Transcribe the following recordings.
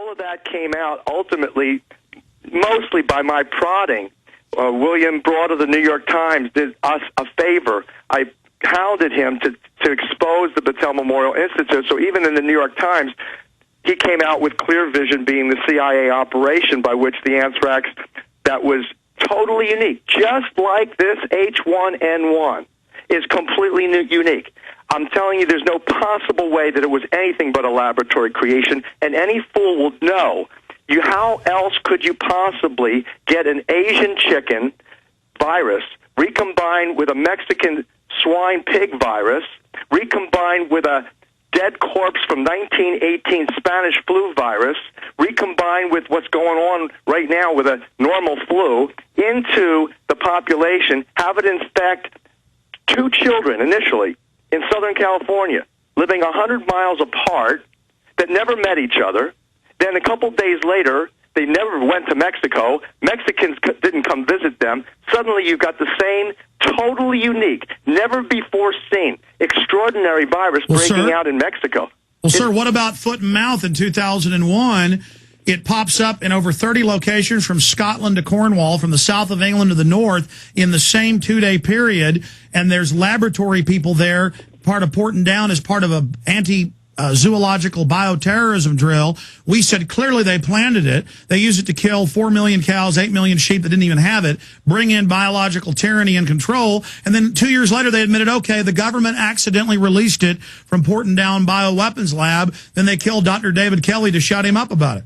all of that came out ultimately, mostly by my prodding. William Broad of the New York Times did us a favor. I hounded him to expose the Battelle Memorial Institute. So even in the New York Times, he came out with Clear Vision being the CIA operation by which the anthrax that was totally unique, just like this H1N1, is completely unique. I'm telling you, there's no possible way that it was anything but a laboratory creation, and any fool will know. How else could you possibly get an Asian chicken virus recombined with a Mexican swine pig virus, recombined with a dead corpse from 1918 Spanish flu virus, recombined with what's going on right now with a normal flu, into the population, have it infect 2 children initially in Southern California, living 100 miles apart, that never met each other. Then a couple days later, they never went to Mexico. Mexicans didn't come visit them. Suddenly you've got the same, totally unique, never before seen, extraordinary virus breaking out in Mexico. Well, sir, what about foot and mouth in 2001? It pops up in over 30 locations from Scotland to Cornwall, from the south of England to the north in the same 2-day period. And there's laboratory people there. Part of Porton Down is part of a zoological bioterrorism drill. We said clearly they planted it. They used it to kill 4 million cows, 8 million sheep that didn't even have it, bring in biological tyranny and control. And then 2 years later, they admitted, okay, the government accidentally released it from Porton Down Bioweapons Lab. Then they killed Dr. David Kelly to shut him up about it.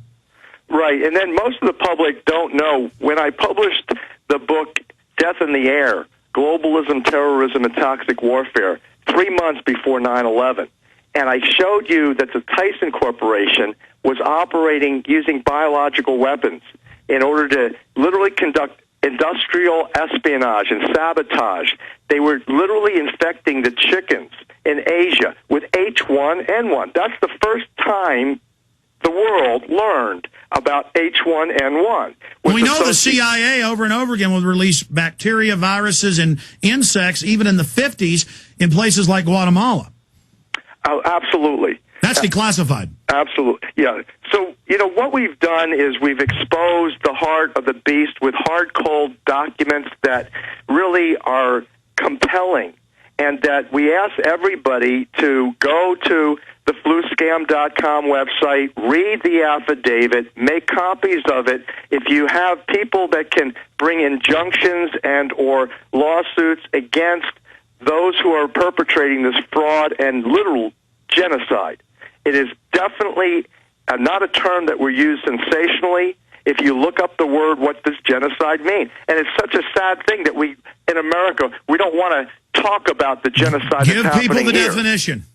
Right. And then most of the public don't know. When I published the book, Death in the Air, Globalism, Terrorism, and Toxic Warfare, 3 months before 9/11, and I showed you that the Tyson Corporation was operating using biological weapons in order to literally conduct industrial espionage and sabotage. They were literally infecting the chickens in Asia with H1N1. That's the first time the world learned about H1N1. We know the CIA over and over again would release bacteria, viruses, and insects, even in the 50s, in places like Guatemala. Oh, absolutely. That's declassified. Absolutely. Yeah. So, what we've done is we've exposed the heart of the beast with hard, cold documents that really are compelling, and that we ask everybody to go to the fluscam.com website, read the affidavit, make copies of it. If you have people that can bring injunctions and or lawsuits against those who are perpetrating this fraud and literal genocide. It is definitely not a term that we use sensationally. If you look up the word, what does genocide mean? And it's such a sad thing that we, in America, we don't want to talk about the genocide Give that's happening people the here. definition.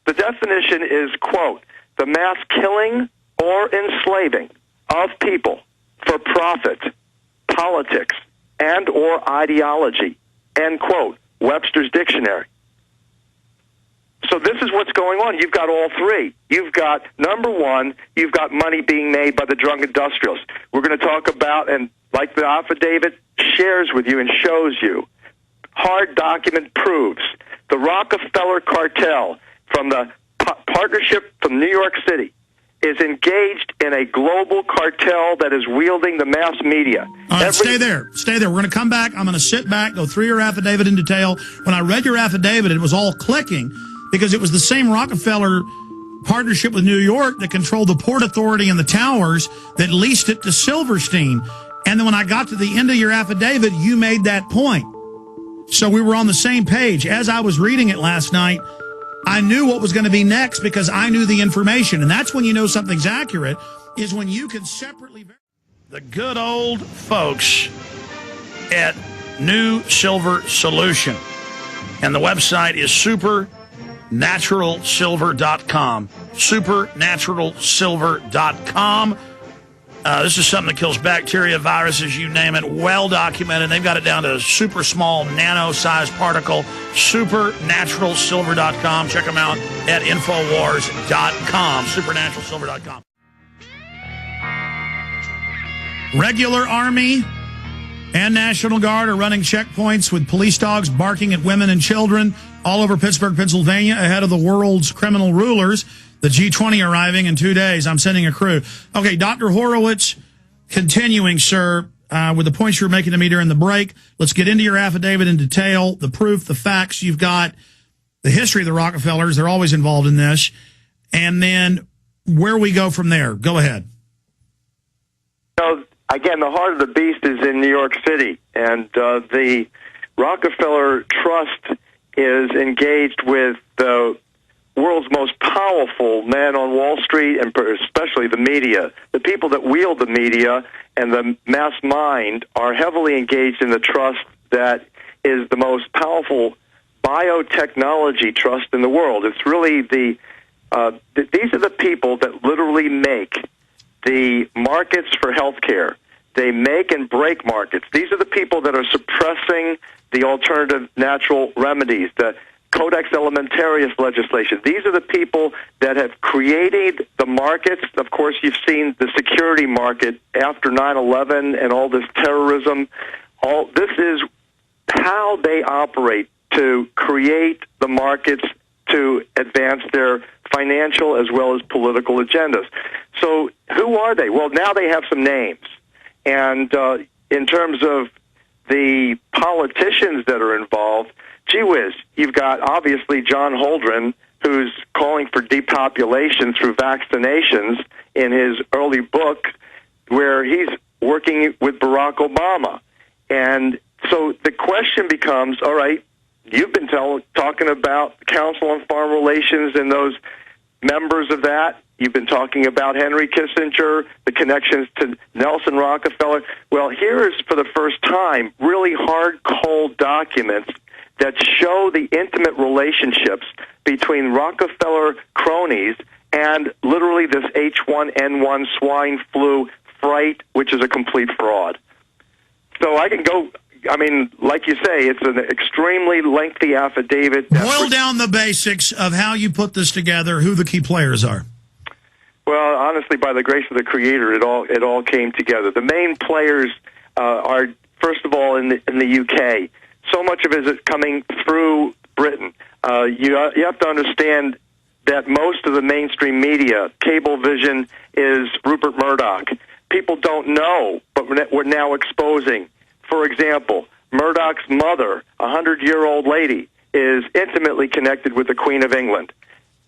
The definition is, quote, the mass killing or enslaving of people for profit, politics, and or ideology, end quote. Webster's Dictionary. So this is what's going on. You've got all three. You've got, number one, you've got money being made by the drug industrialists. We're going to talk about, and like the affidavit shares with you and shows you, hard document proves the Rockefeller cartel from the partnership from New York City is engaged in a global cartel that is wielding the mass media. All right, stay there. Stay there. We're going to come back. I'm going to sit back, go through your affidavit in detail. When I read your affidavit, it was all clicking because it was the same Rockefeller partnership with New York that controlled the Port Authority and the towers that leased it to Silverstein. And then when I got to the end of your affidavit, you made that point. So we were on the same page. As I was reading it last night, I knew what was going to be next because I knew the information. And that's when you know something's accurate, is when you can separately verify. The good old folks at New Silver Solution. And the website is supernaturalsilver.com. Supernaturalsilver.com. This is something that kills bacteria, viruses, you name it, well documented. They've got it down to a super small nano-sized particle. Supernaturalsilver.com. Check them out at Infowars.com. Supernaturalsilver.com. Regular Army and National Guard are running checkpoints with police dogs barking at women and children all over Pittsburgh, Pennsylvania, ahead of the world's criminal rulers. The G20 arriving in 2 days. I'm sending a crew. Okay, Dr. Horowitz, continuing, sir, with the points you were making to me during the break. Let's get into your affidavit in detail, the proof, the facts. You've got the history of the Rockefellers. They're always involved in this. And then where we go from there. Go ahead. So, again, the heart of the beast is in New York City, and the Rockefeller Trust is engaged with the world's most powerful men on Wall Street, and especially the media. The people that wield the media and the mass mind are heavily engaged in the trust that is the most powerful biotechnology trust in the world. It's really these are the people that literally make the markets for healthcare. They make and break markets. These are the people that are suppressing the alternative natural remedies, the Codex Alimentarius legislation. These are the people that have created the markets. Of course, you've seen the security market after 9/11 and all this terrorism. This is how they operate to create the markets to advance their financial as well as political agendas. So who are they? Well, now they have some names. And in terms of the politicians that are involved, gee whiz, you've got obviously John Holdren, who's calling for depopulation through vaccinations in his early book, where he's working with Barack Obama. And so the question becomes, all right, you've been talking about the Council on Foreign Relations and those members of that. You've been talking about Henry Kissinger, the connections to Nelson Rockefeller. Well, here is, for the first time, really hard, cold documents that show the intimate relationships between Rockefeller cronies and literally this H1N1 swine flu fright, which is a complete fraud. So I can go, I mean, like you say, it's an extremely lengthy affidavit. Boil down the basics of how you put this together, who the key players are. Well, honestly, by the grace of the Creator, it all came together. The main players are, first of all, in the UK. So much of it is coming through Britain. You have to understand that most of the mainstream media, Cablevision, is Rupert Murdoch. People don't know, but we're now exposing. For example, Murdoch's mother, a 100-year-old lady, is intimately connected with the Queen of England.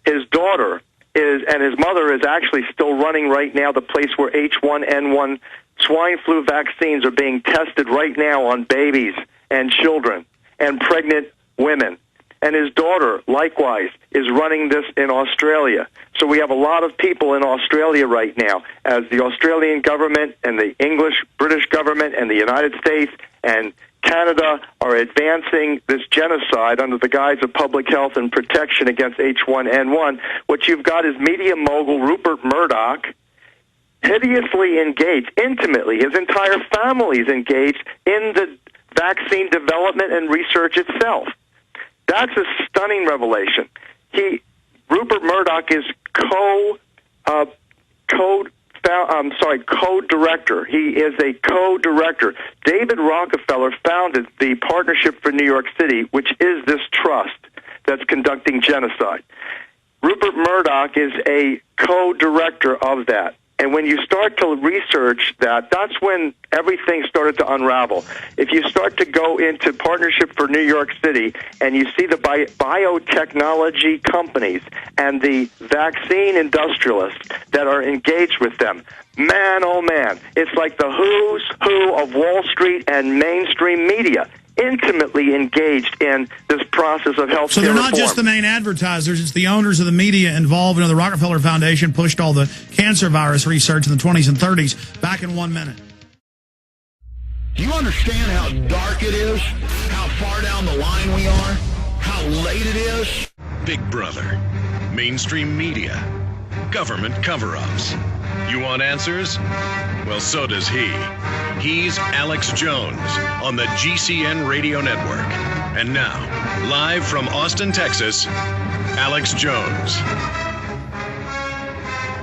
His daughter and his mother is actually still running right now the place where H1N1 swine flu vaccines are being tested right now on babies and children and pregnant women. And his daughter, likewise, is running this in Australia. So we have a lot of people in Australia right now, as the Australian government and the British government and the United States and Canada are advancing this genocide under the guise of public health and protection against H1N1. What you've got is media mogul Rupert Murdoch, hideously engaged, intimately. His entire family is engaged in the vaccine development and research itself. That's a stunning revelation. Rupert Murdoch is co-director. He is a co-director. David Rockefeller founded the Partnership for New York City, which is this trust that's conducting genocide. Rupert Murdoch is a co-director of that. And when you start to research that, that's when everything started to unravel. If you start to go into Partnership for New York City and you see the biotechnology companies and the vaccine industrialists that are engaged with them, man, oh man, it's like the who's who of Wall Street and mainstream media, intimately engaged in this process of health care. So they're not reform. just the main advertisers, it's the owners of the media involved. The Rockefeller Foundation pushed all the cancer virus research in the 20s and 30s. Back in 1 minute. Do you understand how dark it is? How far down the line we are? How late it is? Big Brother, mainstream media, government cover-ups. You want answers? Well, so does he. He's Alex Jones on the GCN Radio Network. And now, live from Austin, Texas, Alex Jones.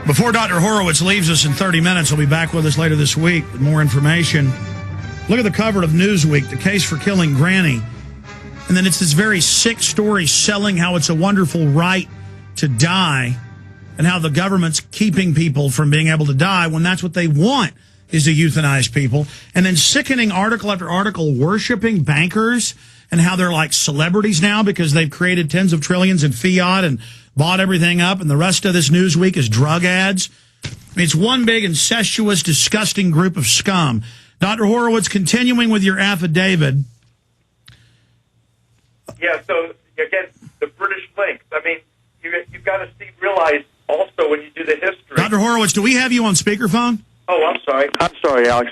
Before Dr. Horowitz leaves us in 30 minutes, he'll be back with us later this week with more information. Look at the cover of Newsweek, the case for killing Granny. And then it's this very sick story selling how it's a wonderful right to die. and how the government's keeping people from being able to die when that's what they want is to euthanize people. And then sickening article after article worshiping bankers and how they're like celebrities now because they've created tens of trillions in fiat and bought everything up. And the rest of this news week is drug ads. I mean, it's one big incestuous, disgusting group of scum. Dr. Horowitz, continuing with your affidavit. Yeah, so again, the British links. I mean, you've got to realize also when you do the history. Dr. Horowitz, do we have you on speakerphone? Oh, I'm sorry. I'm sorry, Alex.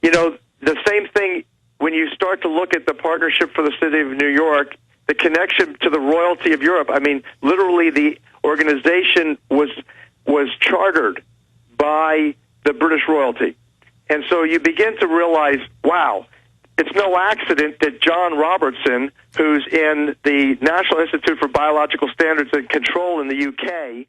You know, the same thing when you start to look at the Partnership for the City of New York, the connection to the royalty of Europe. I mean, literally the organization was chartered by the British royalty. And so you begin to realize, wow, it's no accident that John Robertson, who's in the National Institute for Biological Standards and Control in the UK,